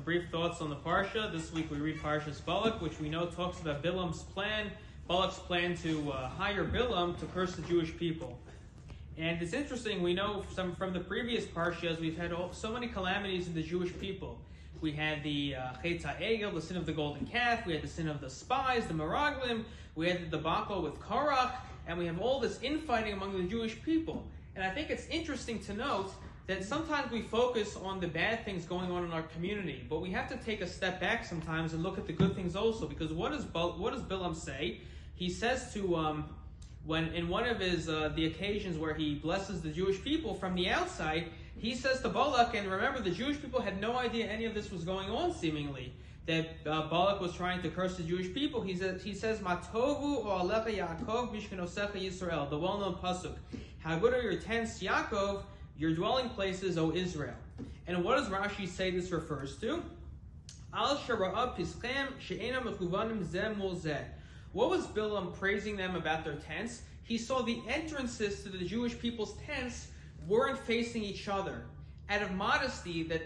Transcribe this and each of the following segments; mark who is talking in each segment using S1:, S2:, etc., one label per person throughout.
S1: brief thoughts on the Parsha. This week we read Parshas Balak, which we know talks about Bilam's plan, Balak's plan to hire Bilam to curse the Jewish people. And it's interesting, we know from the previous Parshas, we've had so many calamities in the Jewish people. We had the Chet HaEgel, the sin of the golden calf, we had the sin of the spies, the Meraglim, we had the debacle with Korach, and we have all this infighting among the Jewish people. And I think it's interesting to note that sometimes we focus on the bad things going on in our community, but we have to take a step back sometimes and look at the good things also, because what does Bilam say? He says to, when in one of his the occasions where he blesses the Jewish people from the outside, he says to Balak, and remember the Jewish people had no idea any of this was going on seemingly, that Balak was trying to curse the Jewish people. He says, Matovu o'alecha Yaakov mishkanosecha Yisrael, the well-known pasuk. How good are your tents, Yaakov, your dwelling places, O Israel. And what does Rashi say this refers to? Al shara'a pischem she'ena mechuvanim zeh mul zeh. What was Bilam praising them about their tents? He saw the entrances to the Jewish people's tents weren't facing each other. Out of modesty, that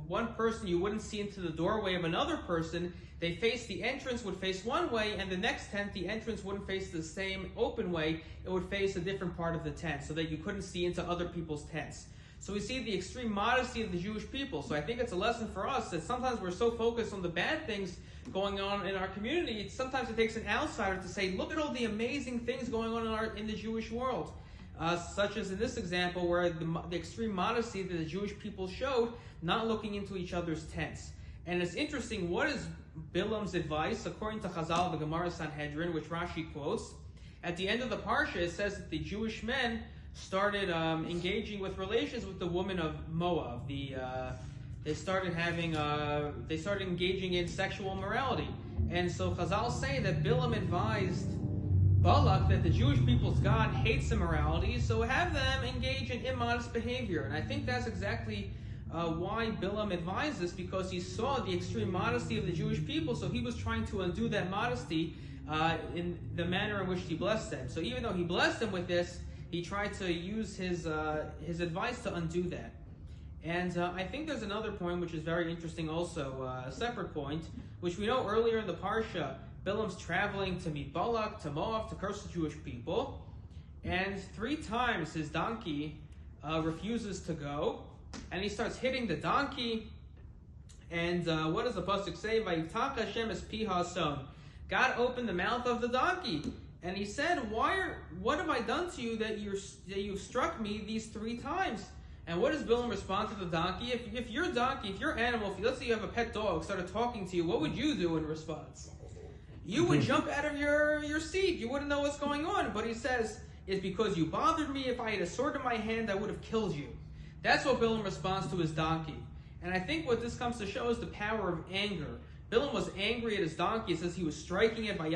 S1: one person you wouldn't see into the doorway of another person, the entrance would face one way, and the next tent, the entrance wouldn't face the same open way, it would face a different part of the tent, so that you couldn't see into other people's tents. So we see the extreme modesty of the Jewish people. So I think it's a lesson for us that sometimes we're so focused on the bad things going on in our community, sometimes it takes an outsider to say, look at all the amazing things going on in the Jewish world. Such as in this example where the extreme modesty that the Jewish people showed, not looking into each other's tents. And it's interesting, what is Bilam's advice? According to Chazal, the Gemara Sanhedrin, which Rashi quotes, at the end of the Parsha, it says that the Jewish men started engaging with relations with the woman of Moab. They started engaging in sexual morality. And so Chazal say that Bilam advised Balak that the Jewish people's God hates immorality, so have them engage in immodest behavior. And I think that's exactly why Bilam advised this, because he saw the extreme modesty of the Jewish people, so he was trying to undo that modesty in the manner in which he blessed them. So even though he blessed them with this, he tried to use his advice to undo that. And I think there's another point which is very interesting also, a separate point, which we know earlier in the Parsha, Bilam's traveling to meet Balak, to Moab, to curse the Jewish people, and 3 times his donkey refuses to go, and he starts hitting the donkey, and what does the pasuk say? Vayitach Hashem es pi ha'ason. God opened the mouth of the donkey, and he said, what have I done to you that you've struck me these 3 times? And what does Bilam respond to the donkey? If your animal, let's say you have a pet dog, started talking to you, what would you do in response? You would jump out of your seat. You wouldn't know what's going on. But he says, it's because you bothered me. If I had a sword in my hand, I would have killed you. That's what Bilam responds to his donkey. And I think what this comes to show is the power of anger. Bilam was angry at his donkey. It says he was striking it. Bilam,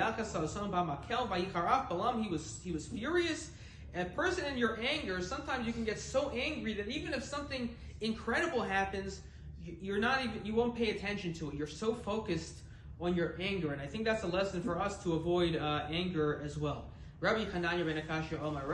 S1: he was furious. And a person in your anger, sometimes you can get so angry that even if something incredible happens, you won't pay attention to it. You're so focused on your anger, and I think that's a lesson for us to avoid anger as well. Rabbi Menachem Leib Brenner.